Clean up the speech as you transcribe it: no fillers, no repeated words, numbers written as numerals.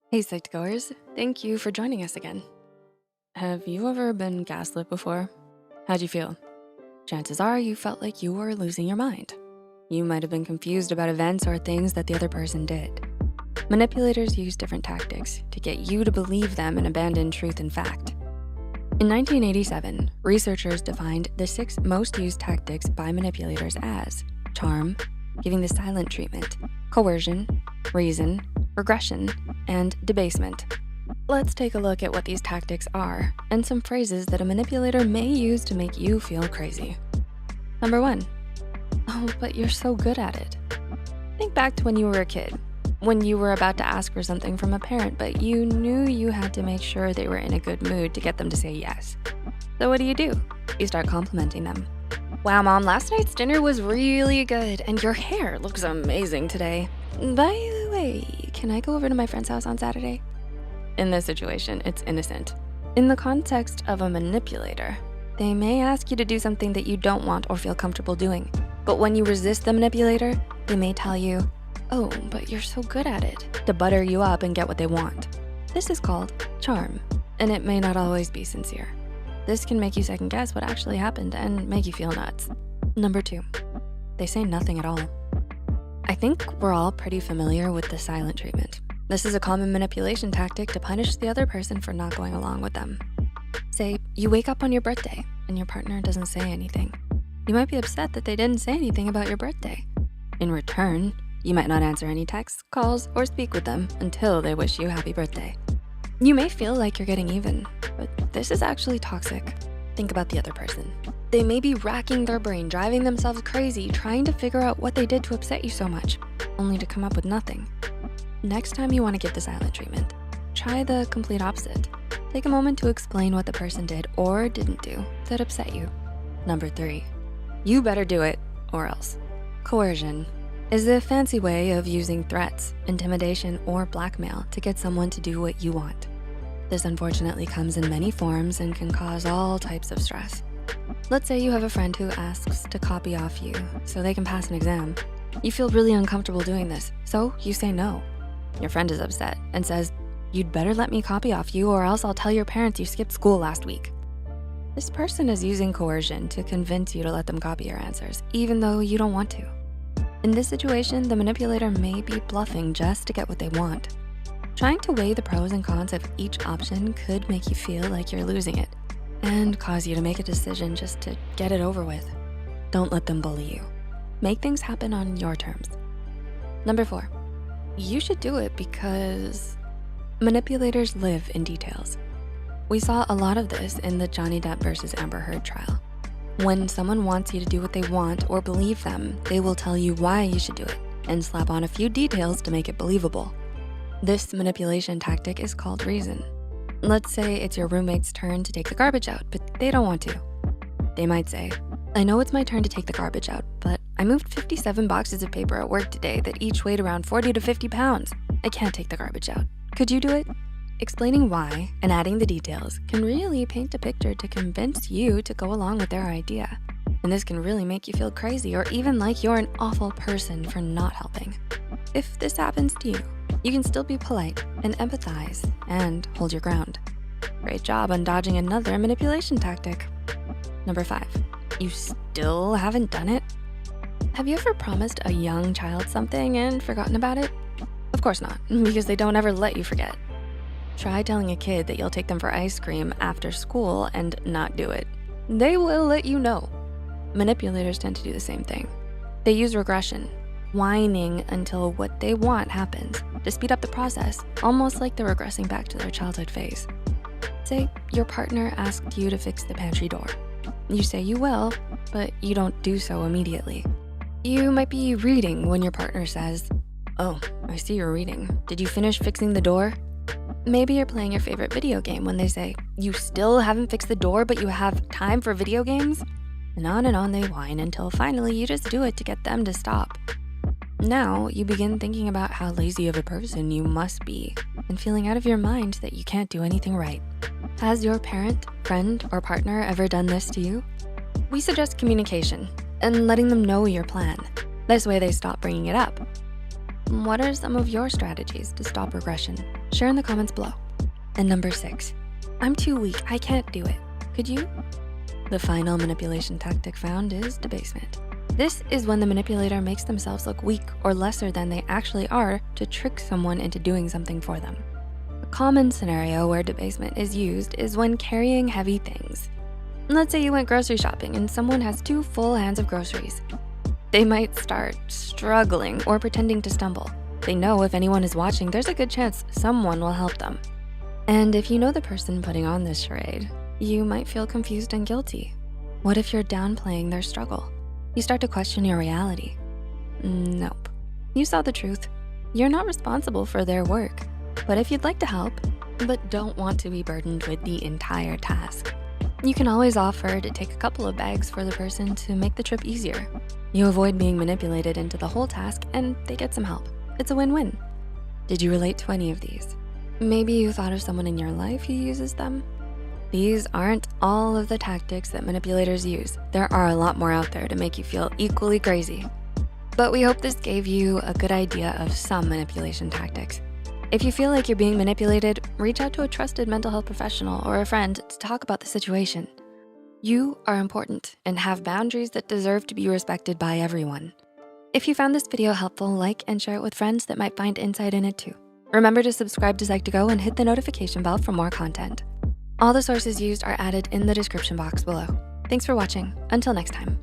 Hey, Psych2Goers, thank you for joining us again. Have you ever been gaslit before? How'd you feel? Chances are you felt like you were losing your mind. You might have been confused about events or things that the other person did. Manipulators use different tactics to get you to believe them and abandon truth and fact. In 1987, researchers defined the 6 most used tactics by manipulators as charm, giving the silent treatment, coercion, reason, regression, and debasement. Let's take a look at what these tactics are and some phrases that a manipulator may use to make you feel crazy. Number 1, oh, but you're so good at it. Think back to when you were a kid, when you were about to ask for something from a parent, but you knew you had to make sure they were in a good mood to get them to say yes. So what do? You start complimenting them. Wow, Mom, last night's dinner was really good and your hair looks amazing today. By the way, can I go over to my friend's house on Saturday? In this situation, it's innocent. In the context of a manipulator, they may ask you to do something that you don't want or feel comfortable doing. But when you resist the manipulator, they may tell you, oh, but you're so good at it, to butter you up and get what they want. This is called charm, and it may not always be sincere. This can make you second guess what actually happened and make you feel nuts. Number 2, they say nothing at all. I think we're all pretty familiar with the silent treatment. This is a common manipulation tactic to punish the other person for not going along with them. Say, you wake up on your birthday and your partner doesn't say anything. You might be upset that they didn't say anything about your birthday. In return, you might not answer any texts, calls, or speak with them until they wish you happy birthday. You may feel like you're getting even, but this is actually toxic. Think about the other person. They may be racking their brain, driving themselves crazy, trying to figure out what they did to upset you so much, only to come up with nothing. Next time you wanna give the silent treatment, try the complete opposite. Take a moment to explain what the person did or didn't do that upset you. Number 3, you better do it or else. Coercion is a fancy way of using threats, intimidation, or blackmail to get someone to do what you want. This unfortunately comes in many forms and can cause all types of stress. Let's say you have a friend who asks to copy off you so they can pass an exam. You feel really uncomfortable doing this, so you say no. Your friend is upset and says, you'd better let me copy off you or else I'll tell your parents you skipped school last week. This person is using coercion to convince you to let them copy your answers, even though you don't want to. In this situation, the manipulator may be bluffing just to get what they want. Trying to weigh the pros and cons of each option could make you feel like you're losing it and cause you to make a decision just to get it over with. Don't let them bully you. Make things happen on your terms. Number 4, you should do it because manipulators live in details. We saw a lot of this in the Johnny Depp versus Amber Heard trial. When someone wants you to do what they want or believe them, they will tell you why you should do it and slap on a few details to make it believable. This manipulation tactic is called reason. Let's say it's your roommate's turn to take the garbage out, but they don't want to. They might say, I know it's my turn to take the garbage out, but I moved 57 boxes of paper at work today that each weighed around 40 to 50 pounds. I can't take the garbage out. Could you do it? Explaining why and adding the details can really paint a picture to convince you to go along with their idea. And this can really make you feel crazy or even like you're an awful person for not helping. If this happens to you, you can still be polite and empathize and hold your ground. Great job on dodging another manipulation tactic. Number 5, you still haven't done it? Have you ever promised a young child something and forgotten about it? Of course not, because they don't ever let you forget. Try telling a kid that you'll take them for ice cream after school and not do it. They will let you know. Manipulators tend to do the same thing. They use regression, whining until what they want happens to speed up the process, almost like they're regressing back to their childhood phase. Say your partner asked you to fix the pantry door. You say you will, but you don't do so immediately. You might be reading when your partner says, oh, I see you're reading. Did you finish fixing the door? Maybe you're playing your favorite video game when they say, you still haven't fixed the door, but you have time for video games? And on they whine until finally you just do it to get them to stop. Now you begin thinking about how lazy of a person you must be and feeling out of your mind that you can't do anything right. Has your parent, friend, or partner ever done this to you? We suggest communication and letting them know your plan. This way they stop bringing it up. What are some of your strategies to stop regression? Share in the comments below. And number 6, I'm too weak, I can't do it. Could you? The final manipulation tactic found is debasement. This is when the manipulator makes themselves look weak or lesser than they actually are to trick someone into doing something for them. A common scenario where debasement is used is when carrying heavy things. Let's say you went grocery shopping and someone has 2 full hands of groceries. They might start struggling or pretending to stumble. They know if anyone is watching, there's a good chance someone will help them. And if you know the person putting on this charade, you might feel confused and guilty. What if you're downplaying their struggle? You start to question your reality. Nope, you saw the truth. You're not responsible for their work. But if you'd like to help, but don't want to be burdened with the entire task, you can always offer to take a couple of bags for the person to make the trip easier. You avoid being manipulated into the whole task and they get some help. It's a win-win. Did you relate to any of these? Maybe you thought of someone in your life who uses them? These aren't all of the tactics that manipulators use. There are a lot more out there to make you feel equally crazy. But we hope this gave you a good idea of some manipulation tactics. If you feel like you're being manipulated, reach out to a trusted mental health professional or a friend to talk about the situation. You are important and have boundaries that deserve to be respected by everyone. If you found this video helpful, like and share it with friends that might find insight in it too. Remember to subscribe to Psych2Go and hit the notification bell for more content. All the sources used are added in the description box below. Thanks for watching. Until next time.